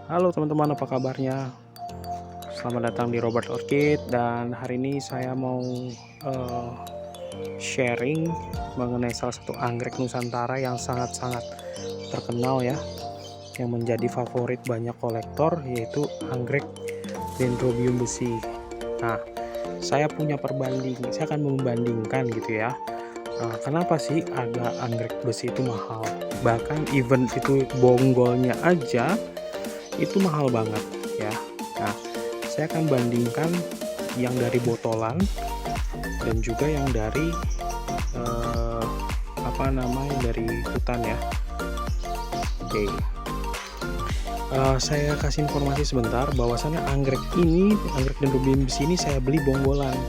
Halo teman-teman, apa kabarnya? Selamat datang di Robert Orchid, dan hari ini saya mau eh, sharing mengenai salah satu anggrek Nusantara yang sangat-sangat terkenal ya, yang menjadi favorit banyak kolektor, yaitu anggrek Dendrobium besi. Nah, saya punya saya akan membandingkan gitu ya. Kenapa sih ada anggrek besi itu mahal? Bahkan event itu bonggolnya aja itu mahal banget ya. Nah, saya akan bandingkan yang dari botolan dan juga yang dari eh, dari hutan ya. Oke. Saya kasih informasi sebentar bahwasannya anggrek Dendrobium besi ini saya beli bonggolan.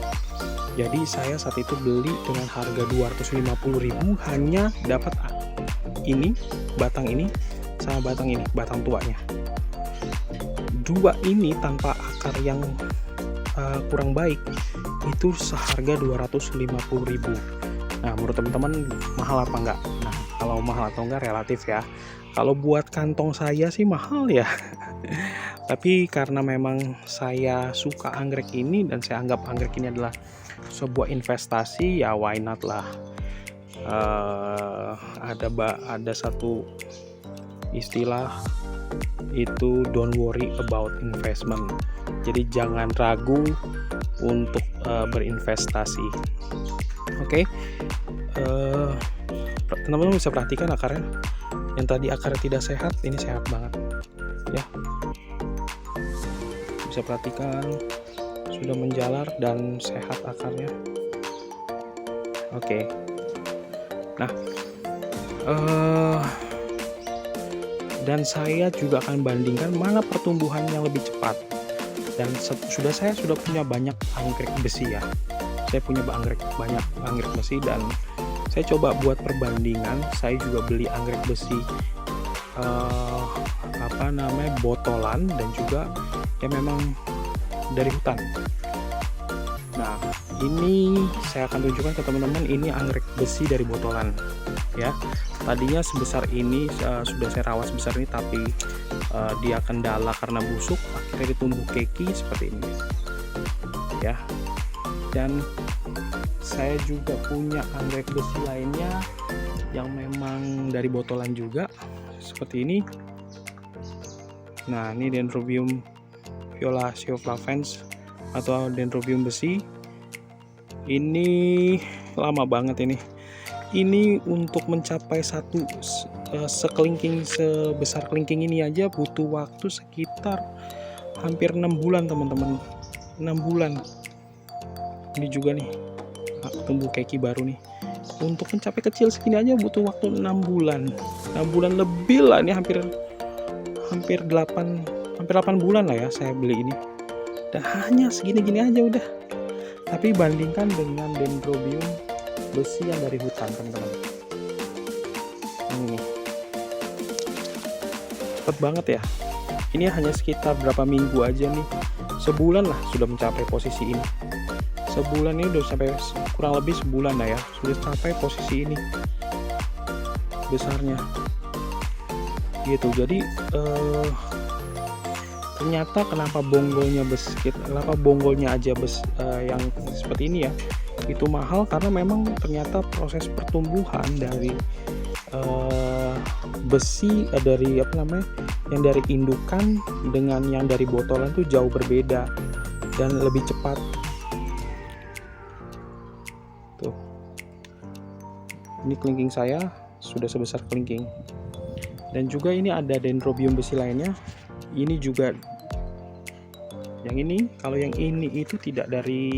Jadi saya saat itu beli dengan harga 250.000, hanya dapat ini, batang ini sama batang tuanya. Dua ini tanpa akar yang kurang baik itu seharga 250.000. Nah, menurut teman-teman mahal apa enggak? Nah, kalau mahal atau enggak relatif ya. Kalau buat kantong saya sih mahal ya. Tapi karena memang saya suka anggrek ini dan saya anggap anggrek ini adalah sebuah investasi, ya why not lah. Ada satu istilah itu, don't worry about investment. Jadi jangan ragu untuk berinvestasi. Oke. Teman-teman bisa perhatikan akarnya. Yang tadi akarnya tidak sehat, ini sehat banget ya. Bisa perhatikan sudah menjalar dan sehat akarnya. Oke. Nah, dan saya juga akan bandingkan mana pertumbuhan yang lebih cepat. Dan saya sudah punya banyak anggrek besi ya. Saya punya banyak anggrek besi, dan saya coba buat perbandingan. Saya juga beli anggrek besi botolan dan juga yang memang dari hutan. Nah, ini saya akan tunjukkan ke teman-teman, ini anggrek besi dari botolan ya. Tadinya sebesar ini, sudah saya rawat sebesar ini, tapi dia kendala karena busuk, akhirnya ditumbuh keki seperti ini ya. Dan saya juga punya anggrek besi lainnya yang memang dari botolan juga seperti ini. Nah, ini Dendrobium violaceo flavens atau Dendrobium besi. Ini lama banget ini. Ini untuk mencapai satu sekelingking sebesar kelingking ini aja butuh waktu sekitar hampir 6 bulan teman-teman. 6 bulan. Ini juga nih tumbuh keki baru nih. Untuk mencapai kecil segini aja butuh waktu 6 bulan. 6 bulan lebih lah, ini hampir 8 bulan lah ya saya beli ini. Dan hanya segini-gini aja udah. Tapi bandingkan dengan Dendrobium besi yang dari hutan teman-teman. Ini cepet banget ya. Ini hanya sekitar berapa minggu aja nih, sebulan lah sudah mencapai posisi ini. Sebulan ini udah sampai, kurang lebih sebulan lah ya, sudah sampai posisi ini besarnya gitu. Jadi ternyata kenapa bonggolnya aja yang seperti ini ya itu mahal, karena memang ternyata proses pertumbuhan dari besi yang dari indukan dengan yang dari botolan tuh jauh berbeda dan lebih cepat tuh. Ini kelingking saya sudah sebesar kelingking. Dan juga ini ada Dendrobium besi lainnya. Ini juga yang ini, kalau yang ini itu tidak dari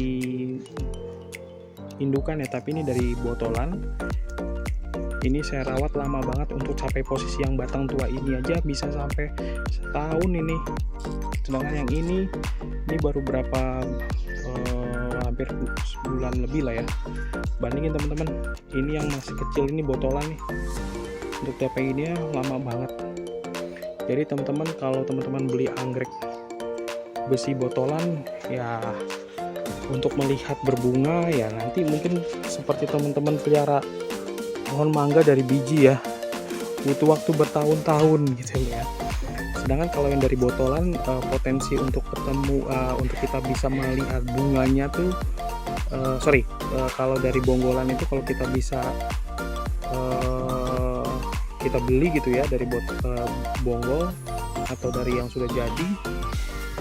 indukan ya, tapi ini dari botolan. Ini saya rawat lama banget untuk sampai posisi yang batang tua ini aja bisa sampai setahun ini. Sedangkan yang ini baru hampir sebulan lebih lah ya. Bandingin teman-teman, ini yang masih kecil ini botolan nih. Untuk TP ini lama banget. Jadi teman-teman, kalau teman-teman beli anggrek besi botolan ya untuk melihat berbunga ya, nanti mungkin seperti teman-teman pelihara pohon mangga dari biji ya, butuh waktu bertahun-tahun gitu ya. Sedangkan kalau yang dari botolan potensi untuk ketemu untuk kita bisa melihat bunganya tuh kalau dari bonggolan itu kalau kita bisa kita beli gitu ya dari bonggol atau dari yang sudah jadi,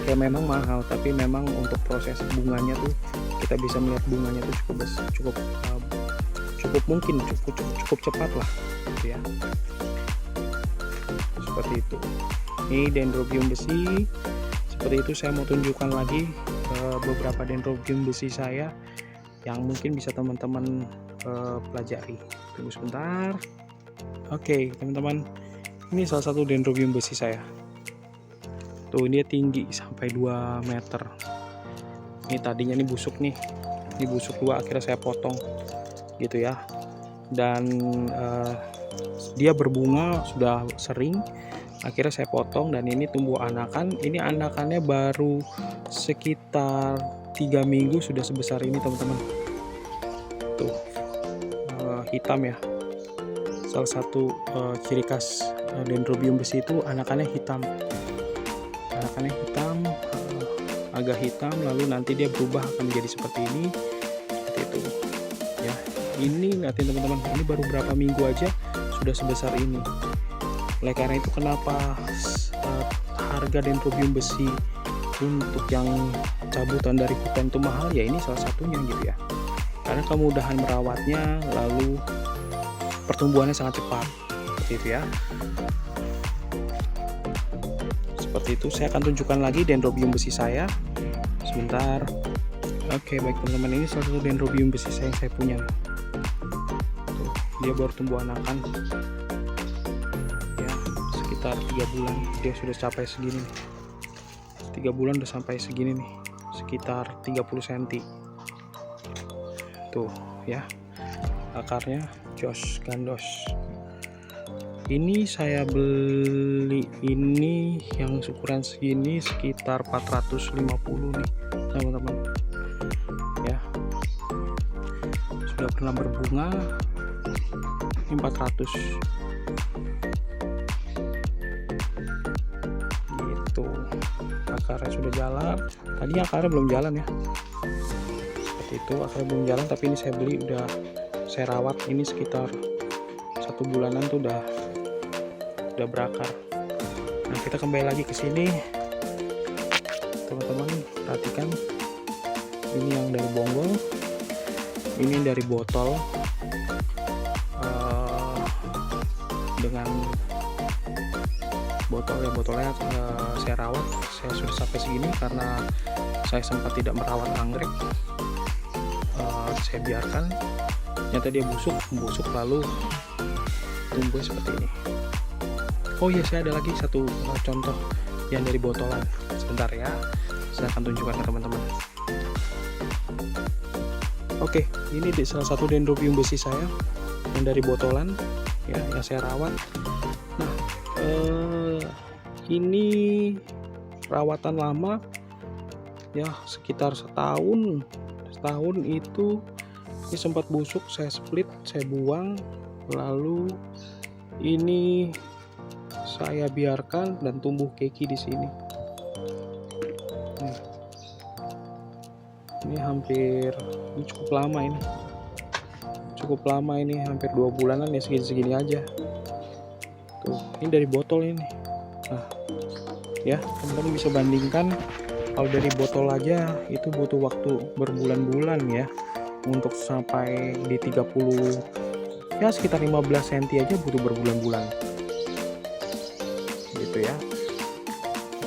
ya memang mahal, tapi memang untuk proses bunganya tuh kita bisa melihat bunganya tuh cukup cepat lah gitu ya, seperti itu. Ini dendrobium besi. Seperti itu, saya mau tunjukkan lagi beberapa dendrobium besi saya yang mungkin bisa teman-teman pelajari. Tunggu sebentar. Oke teman-teman, ini salah satu dendrobium besi saya. Tuh, dia tinggi sampai 2 meter. Ini tadinya ini busuk nih, ini busuk 2, akhirnya saya potong gitu ya. Dan dia berbunga sudah sering, akhirnya saya potong, dan ini tumbuh anakan. Ini anakannya baru sekitar 3 minggu sudah sebesar ini teman-teman. Tuh, hitam ya. Salah satu ciri khas dendrobium besi itu anakannya hitam. Anakannya hitam, agak hitam, lalu nanti dia berubah akan menjadi seperti ini, seperti itu ya. Ini lihatin teman-teman, ini baru berapa minggu aja sudah sebesar ini. Oleh karena itu kenapa harga dendrobium besi untuk yang cabutan dari hutan itu mahal, ya ini salah satunya gitu ya, karena kemudahan merawatnya, lalu pertumbuhannya sangat cepat, seperti itu ya. Seperti itu, saya akan tunjukkan lagi dendrobium besi saya sebentar. Oke baik teman-teman, ini salah satu dendrobium besi saya yang saya punya. Tuh, dia baru tumbuh anakan ya, sekitar 3 bulan dia sudah capai segini nih. 3 bulan udah sampai segini nih, sekitar 30 cm. Tuh ya, akarnya jos gandos. Ini saya beli ini yang ukuran segini sekitar 450 nih teman-teman ya. Sudah pernah berbunga, ini 400 gitu. Akarnya sudah jalan, tadi akarnya belum jalan ya, seperti itu. Akarnya belum jalan, tapi ini saya beli, udah saya rawat, ini sekitar 1 bulanan tuh udah berakar. Nah kita kembali lagi ke sini teman-teman, perhatikan ini yang dari bonggol, ini dari botol. Dengan botolnya saya rawat, saya sudah sampai segini karena saya sempat tidak merawat anggrek. Saya biarkan, ternyata dia busuk lalu tumbuh seperti ini. Oh iya, saya ada lagi satu contoh yang dari botolan. Sebentar ya, saya akan tunjukkan ke teman-teman. Oke, ini salah satu dendrobium besi saya yang dari botolan ya, yang saya rawat. Nah ini perawatan lama ya, sekitar setahun itu. Ini sempat busuk, saya split, saya buang, lalu ini saya biarkan dan tumbuh keki di sini. Ini cukup lama ini, hampir 2 bulanan ya, segini aja. Tuh, ini dari botol ini. Nah, ya teman-teman bisa bandingkan, kalau dari botol aja itu butuh waktu berbulan-bulan ya, untuk sampai di 30 ya, sekitar 15 cm aja butuh berbulan-bulan gitu ya.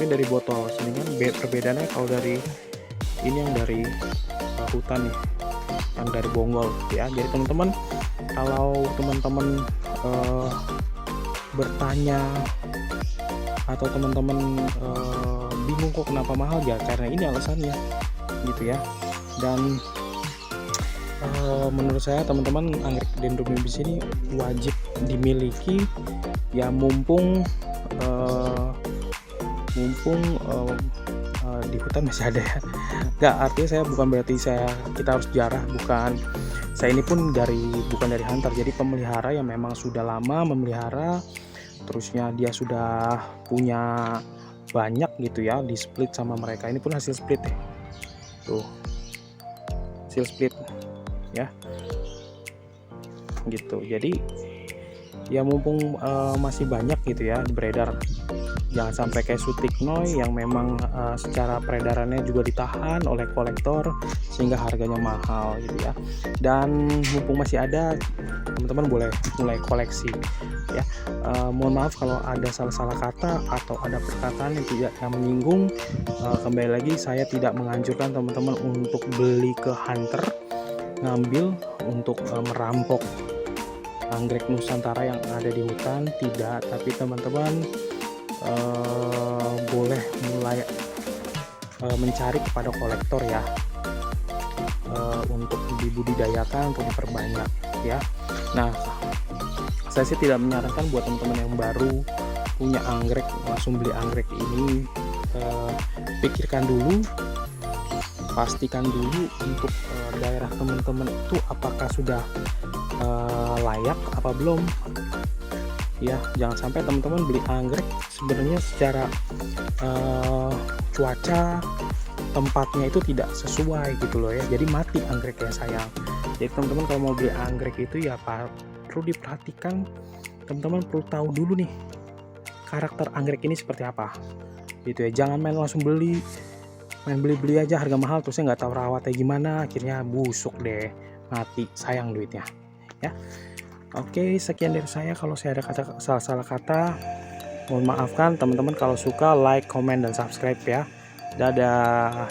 Ini dari botol, sedangkan perbedaannya kalau dari ini yang dari hutan nih, yang dari bonggol ya. Jadi teman-teman, kalau teman-teman bertanya atau teman-teman bingung kok kenapa mahal, ya karena ini alasannya gitu ya. Dan menurut saya teman-teman, anggrek dendrobium besi ini wajib dimiliki ya, mumpung di hutan masih ada ya. Nggak, artinya saya bukan berarti kita harus jarah, bukan. Saya ini pun bukan dari hunter, jadi pemelihara yang memang sudah lama memelihara, terusnya dia sudah punya banyak gitu ya, di split sama mereka. Ini pun hasil split ya, tuh hasil split ya gitu. Jadi ya mumpung masih banyak gitu ya beredar, jangan sampai kayak Sutiknoy yang memang secara peredarannya juga ditahan oleh kolektor sehingga harganya mahal gitu ya. Dan mumpung masih ada, teman-teman boleh mulai koleksi ya. Mohon maaf kalau ada salah-salah kata atau ada perkataan yang tidak yang menyinggung. Kembali lagi, saya tidak menganjurkan teman-teman untuk beli ke hunter, ngambil untuk merampok anggrek Nusantara yang ada di hutan, tidak. Tapi teman-teman boleh mulai mencari kepada kolektor ya, untuk dibudidayakan, untuk diperbanyak ya. Nah, saya sih tidak menyarankan buat teman-teman yang baru punya anggrek langsung beli anggrek ini. Pikirkan dulu, pastikan dulu untuk daerah teman-teman itu apakah sudah layak apa belum ya. Jangan sampai teman-teman beli anggrek sebenarnya secara cuaca tempatnya itu tidak sesuai gitu loh ya, jadi mati anggreknya, sayang. Jadi teman-teman kalau mau beli anggrek itu ya perlu diperhatikan, teman-teman perlu tahu dulu nih karakter anggrek ini seperti apa gitu ya. Jangan main langsung beli, main beli-beli aja harga mahal terusnya nggak tahu rawatnya gimana, akhirnya busuk deh, mati, sayang duitnya ya. Oke, sekian dari saya. Kalau saya ada salah kata, mohon maafkan teman-teman. Kalau suka like, comment, dan subscribe ya. Dadah.